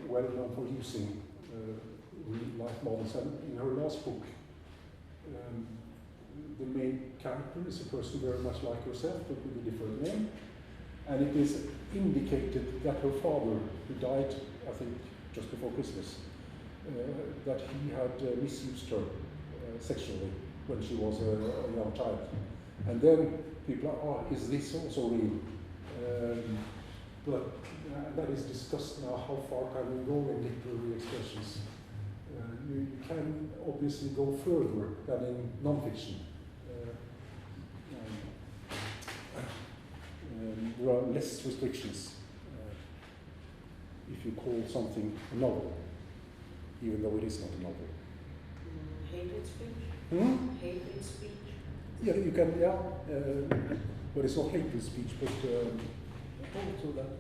well known for using real-life models. And in her last book, the main character is a person very much like herself, but with a different name. And it is indicated that her father, who died, I think, just before Christmas, that he had misused her sexually. when she was a young child. And then people are, oh, is this also real? But that is discussed now, how far can we go in literary expressions? You can obviously go further than in non-fiction. There are less restrictions if you call something a novel, even though it is not a novel. Hated speech? Hated speech? Yeah, you can, yeah. But it's not hateful speech, but also that.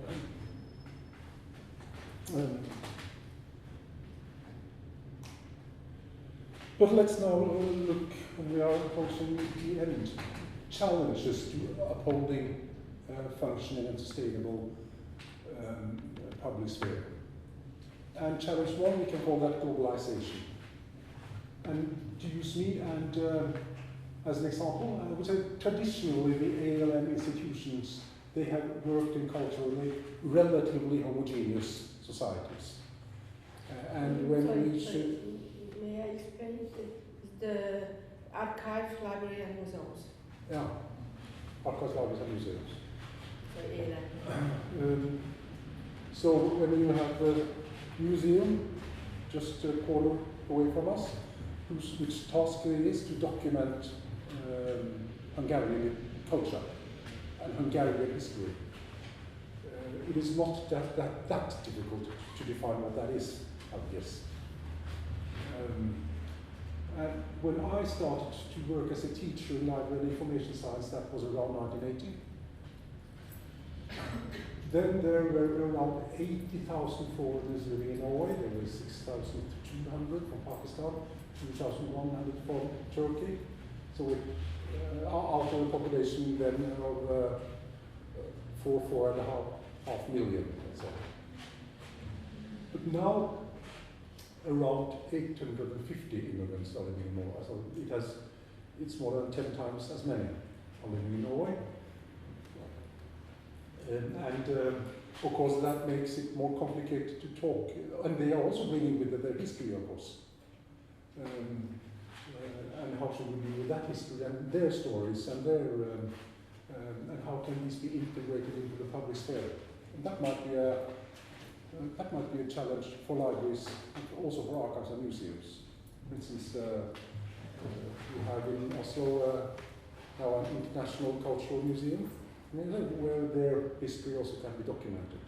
But let's now look, we are approaching the end, challenges to upholding functioning and sustainable public sphere. And challenge one, we can call that globalization. And to use me and as an example, I would say traditionally the ALM institutions, they have worked in culturally relatively homogeneous societies. And when we should... May I explain? The archives, library and museums. Yeah, archives, libraries and museums. So when you have a museum just a quarter away from us, which task it is to document Hungarian culture and Hungarian history. It is not that difficult to define what that is, I guess. And when I started to work as a teacher in library and information science, that was around 1980. Then there were around 80,000 foreigners living in Norway. There were 6,200 from Pakistan, 2,100 from Turkey. So out of a population then of 4.5 million, let's say. But now around 850 immigrants are living in Norway. So it's more than 10 times as many are living in Norway. And of course that makes it more complicated to talk. And they are also bringing with their history, of course. And how should we deal with that history and their stories and their and how can these be integrated into the public sphere? And that might be a challenge for libraries, and also for archives and museums. For instance, we have in Oslo now an international cultural museum, where their history also can be documented,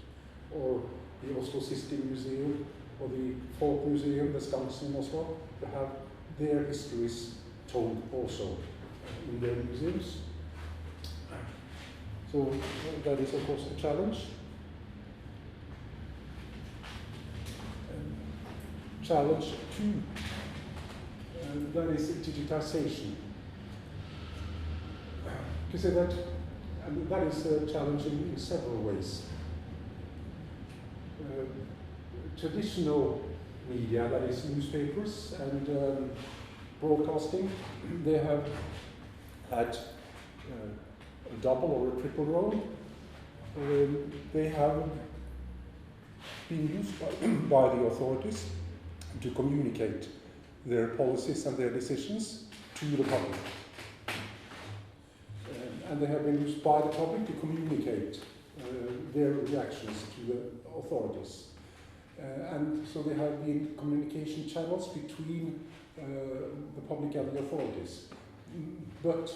or the Oslo System Museum, or the Folk Museum, the Skansen in Oslo. They have their histories told also in their museums. So that is of course a challenge. Challenge two, that is digitization. You say that, and that is challenging in several ways. Traditional media, that is newspapers and broadcasting, they have had a double or a triple role. They have been used by the authorities to communicate their policies and their decisions to the public. And they have been used by the public to communicate their reactions to the authorities. And so they have been communication channels between the public and the authorities. But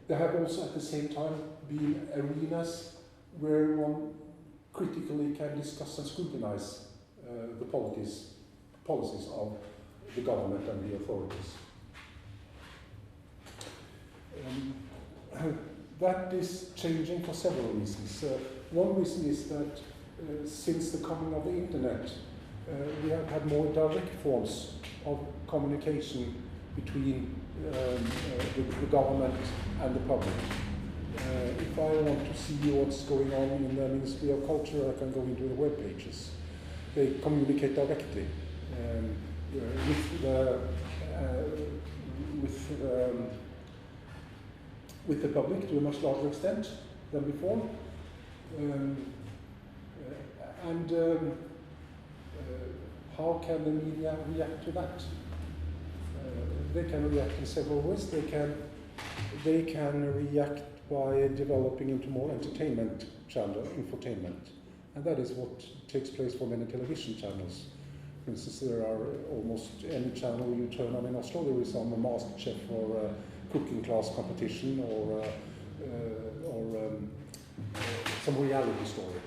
there have also at the same time been arenas where one critically can discuss and scrutinize the policies of the government and the authorities. That is changing for several reasons. One reason is that since the coming of the internet, we have had more direct forms of communication between the government and the public. If I want to see what's going on in the Ministry of Culture, I can go into the web pages. They communicate directly with the public to a much larger extent than before. How can the media react to that? they can react in several ways. They can react by developing into more entertainment channel, infotainment, and that is what takes place for many television channels. For instance, there are almost any channel you turn on in Oslo, there is some master chef or cooking class competition or some reality story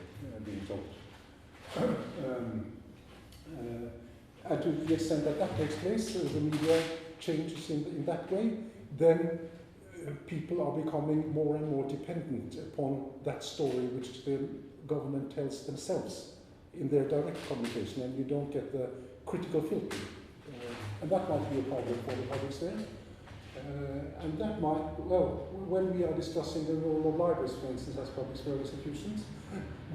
being told. And to the extent that that takes place, the media changes in that way, then people are becoming more and more dependent upon that story which the government tells themselves in their direct communication, and you don't get the critical filter. And that might be a problem for the public sphere. And that might, well, when we are discussing the role of libraries, for instance, as public sphere institutions,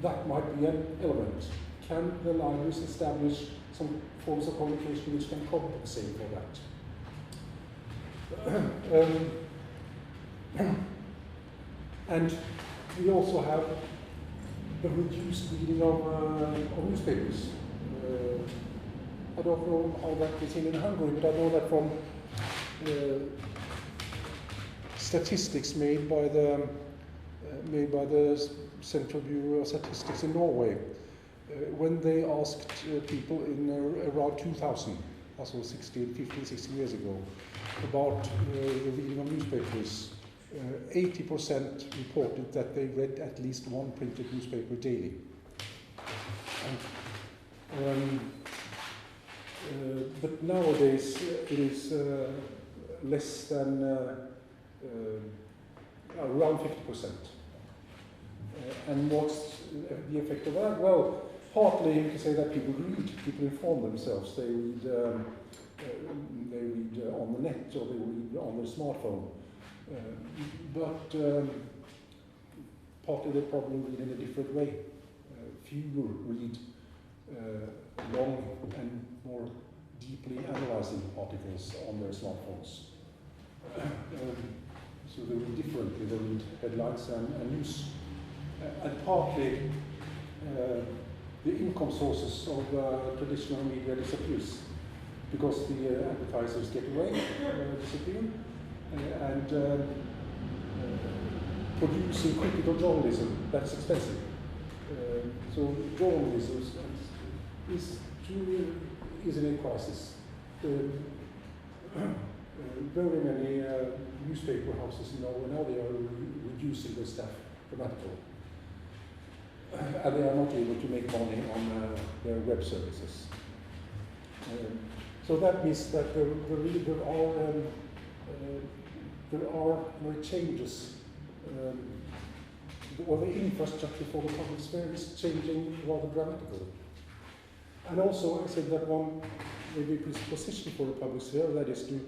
that might be an element. Can the libraries establish some forms of communication which can compensate for that? And we also have the reduced reading of newspapers. I don't know how that is in Hungary, but I know that from statistics made by the Central Bureau of Statistics in Norway, when they asked people in around 2000, also 15, 16 years ago, about the reading of newspapers, 80% reported that they read at least one printed newspaper daily. But nowadays it is less than around 50%. And what's the effect of that? Well, partly you can say that people read, people inform themselves. They read on the net or they read on their smartphone. But partly they probably read in a different way. Fewer read long and more deeply analyzing articles on their smartphones. So they read differently. They read headlines and news. And partly the income sources of traditional media disappears because the advertisers get away, disappear, and producing critical journalism, that's expensive. So journalism is in a crisis. Very many newspaper houses in Norway now, they are reducing their staff dramatically. And they are not able to make money on their web services. So that means that there are changes, or the infrastructure for the public sphere is changing rather dramatically. And also, I said that one maybe position for the public sphere, that is to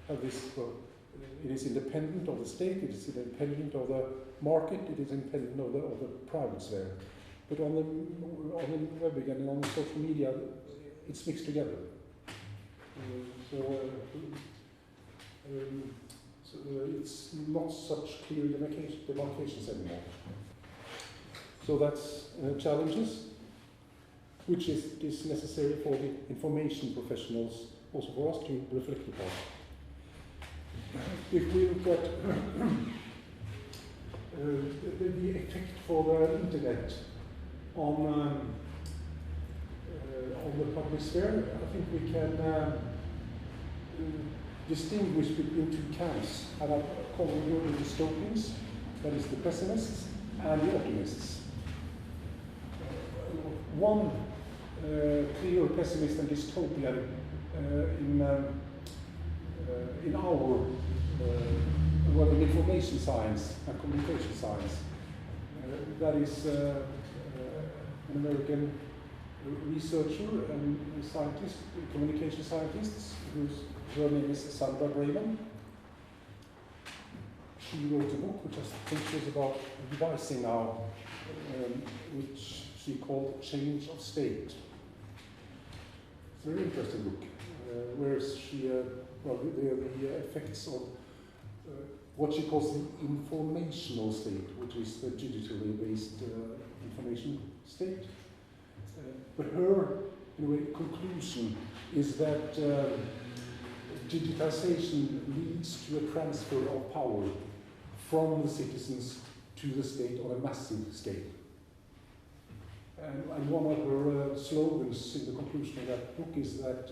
have this, it is independent of the state, it is independent of the market, it is independent of the private sphere. But on the web again and on social media, it's mixed together. So it's not such clear demarcations anymore. So that's challenges, which is necessary for the information professionals, also for us to reflect upon. If we look at the effect for the internet on the public sphere, I think we can distinguish between two camps, and I call them the dystopians, that is the pessimists and the optimists. One clear pessimist and dystopian in our world of information science and communication science, that is an American researcher and scientist, communication scientist, her name is Sandra Brayman. She wrote a book which I think is about revising now, which she called Change of State. It's a very interesting book, where she, the effects of what she calls the informational state, which is the digitally based information state. But her, in a way, conclusion is that digitization leads to a transfer of power from the citizens to the state on a massive scale. And one of her slogans in the conclusion of that book is that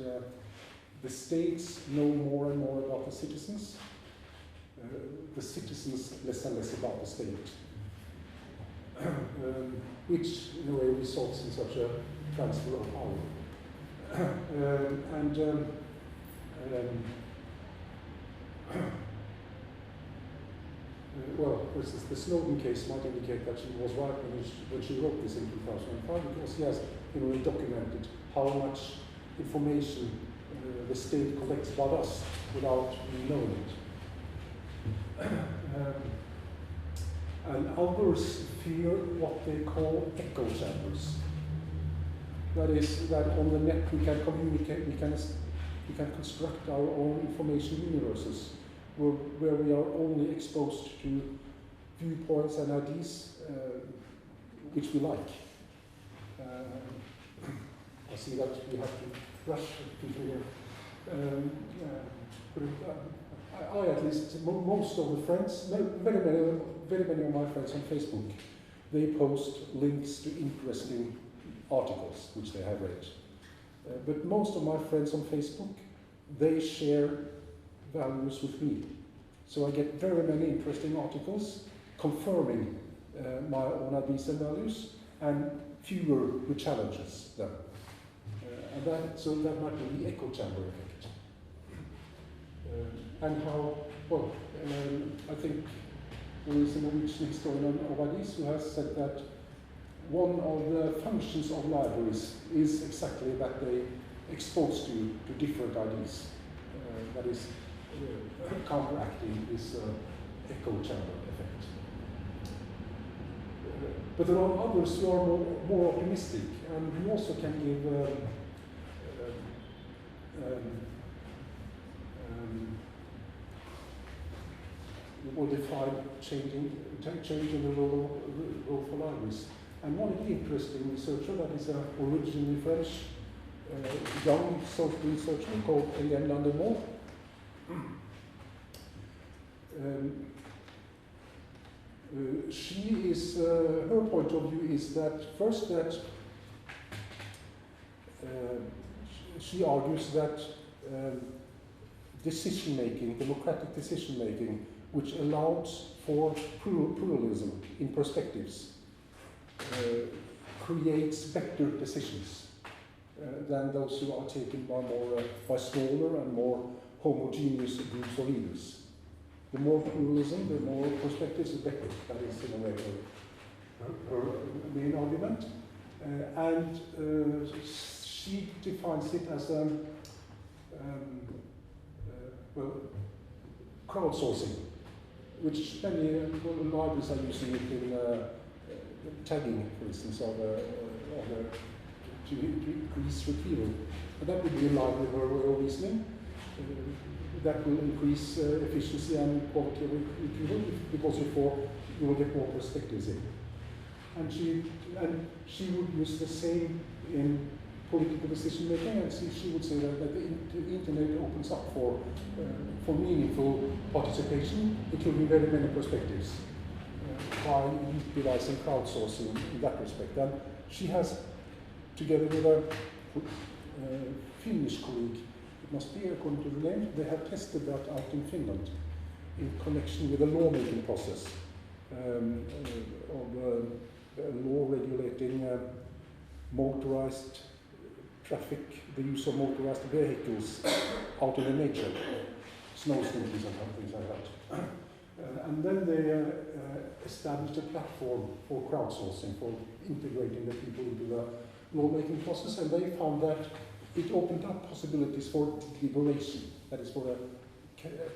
the states know more and more about the citizens less and less about the state, which in a way results in such a transfer of power. Well, for instance, the Snowden case might indicate that she was right when she wrote this in 2005, because she has, in a way, documented how much information the state collects about us without we knowing it. And others fear what they call echo chambers. That is, that on the net we can communicate, we can construct our own information universes where we are only exposed to viewpoints and ideas which we like. I see that we have to rush people here. I at least, most of the friends, very many of my friends on Facebook, they post links to interesting articles which they have read. But most of my friends on Facebook, they share values with me. So I get very many interesting articles confirming my own ideas and values, and fewer who challenges them. So that might be the echo chamber effect. And how, well, I think there is a Norwegian historian of ideas who has said that one of the functions of libraries is exactly that they expose you to different ideas. That is counteracting this echo chamber effect. But there are others who are more optimistic and who also can give or define changing the role for libraries. And one interesting researcher that is originally French, young social researcher called Hélène Landemont. She is, her point of view is that first that she argues that decision-making, democratic decision-making, which allows for pluralism in perspectives, creates better decisions than those who are taken by smaller and more homogeneous groups of leaders. The more pluralism, the more perspectives, the better. That is, in a way, her main argument. And she defines it as crowdsourcing, which many libraries are using it in tagging, for instance, to increase retrieval. And that would be in line with her way of reasoning. That will increase efficiency and quality of retrieval because you will get more perspectives in. And she would use the same in political decision making, and she would say that the internet opens up for meaningful participation, including very many perspectives, by utilizing crowdsourcing in that respect. And she has, together with a Finnish colleague, it must be according to the name, they have tested that out in Finland in connection with the lawmaking process of law regulating motorized traffic, the use of motorized vehicles out in the nature, snow scooters and things like that. And then they established a platform for crowdsourcing, for integrating the people into the lawmaking process, and they found that it opened up possibilities for deliberation, that is, for a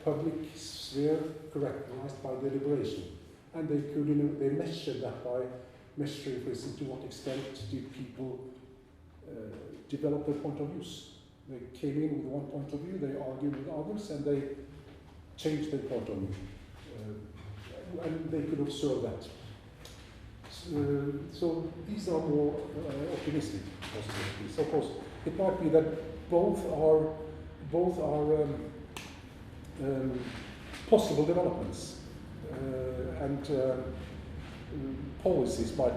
public sphere characterized by deliberation. And they measured that by measuring, for instance, to what extent did people develop their point of views. They came in with one point of view, they argued with others, and they changed their point of view. And they could observe that. So these are more optimistic possibilities. Of course, it might be that both are possible developments and policies by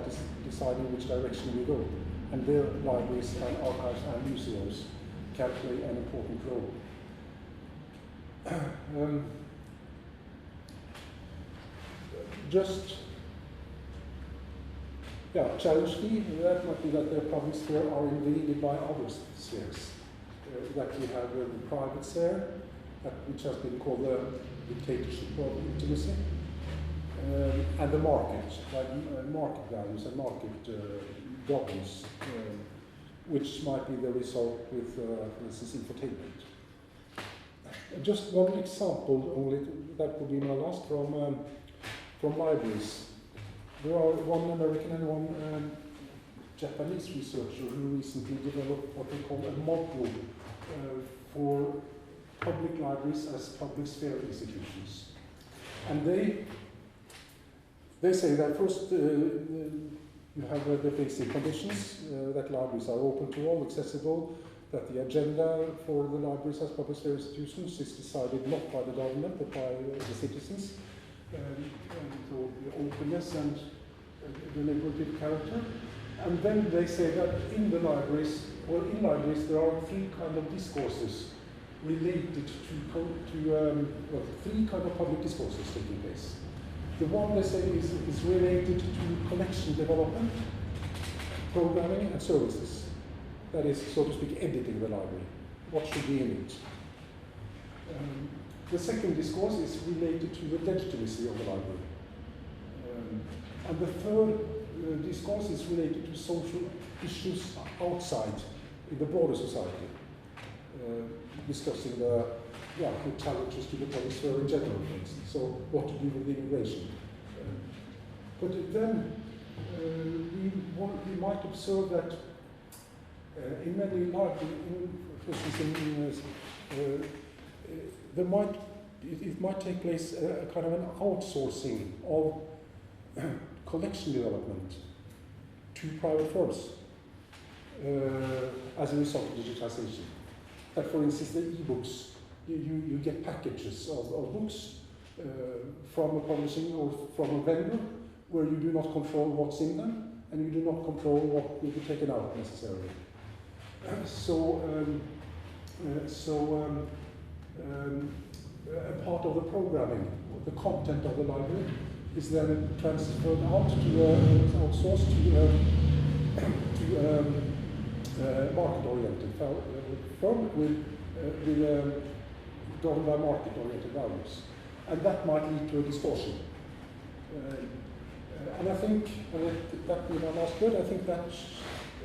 deciding which direction we go. And their libraries and archives and museums can play an important role. Challenge fee, that might be that the public sphere are invaded by other spheres. That we have the private sphere, which has been called the dictatorship of intimacy, and the market, market values and market governance, which might be the result with, for instance, infotainment. Just one example only, that would be my last, from libraries. There are one American and one Japanese researcher who recently developed what they call a model for public libraries as public sphere institutions. And they say that first you have the basic conditions, that libraries are open to all, accessible, that the agenda for the libraries as public sphere institutions is decided not by the government but by the citizens. So the openness and deliberative character. And then they say that in the libraries, or in libraries, there are three kinds of discourses related to three kinds of public discourses taking place. The one, they say, is related to collection development, programming, and services. That is, so to speak, editing the library. What should be in it? The second discourse is related to the legitimacy of the library. And the third discourse is related to social issues outside, in the broader society, discussing the challenges to the public sphere in general, for instance. So what to do with immigration. But then we might observe that in many libraries, for instance, it might take place a kind of an outsourcing of collection development to private firms as a result of digitization. That, for instance, the e-books, you get packages of books from a publishing or from a vendor where you do not control what's in them and you do not control what will be taken out necessarily. A part of the programming, the content of the library, is then transferred out to outsourced to market-oriented firm with governed by market-oriented values, and that might lead to a distortion. And I think that would be my last word. I think that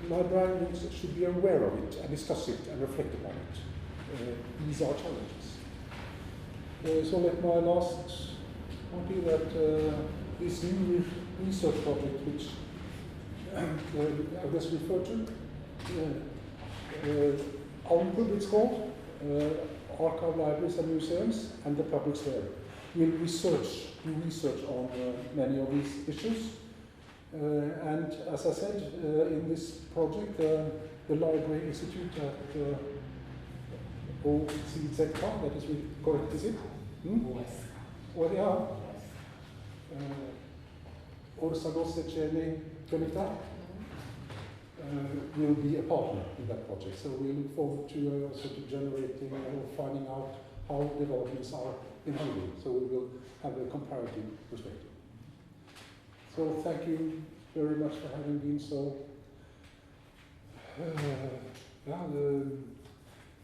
librarians should be aware of it and discuss it and reflect upon it. These are challenges. So let my last point be that this new research project, which I just referred to, ALM, it's called, Archive Libraries and Museums and the Public Sphere, will do research on many of these issues. And as I said, in this project, the Library Institute at OCZ, that is correct, is it? Well, yeah. Könyvtár will be a partner in that project. So we look forward to also to generating or finding out how developments are in Hungary. So we will have a comparative perspective. So thank you very much for having been so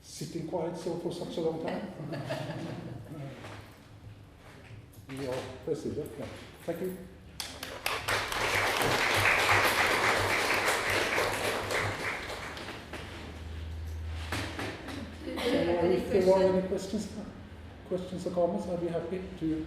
sitting quiet so for such a long time. We are president. Yeah. Thank you. If there are any questions or comments, I'd be happy to.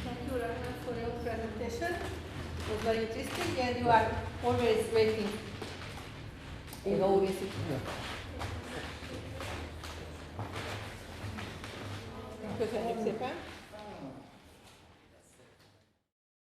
Thank you, Ragnar, for your presentation. It was very interesting, and you are always waiting in our institute. Köszönjük szépen!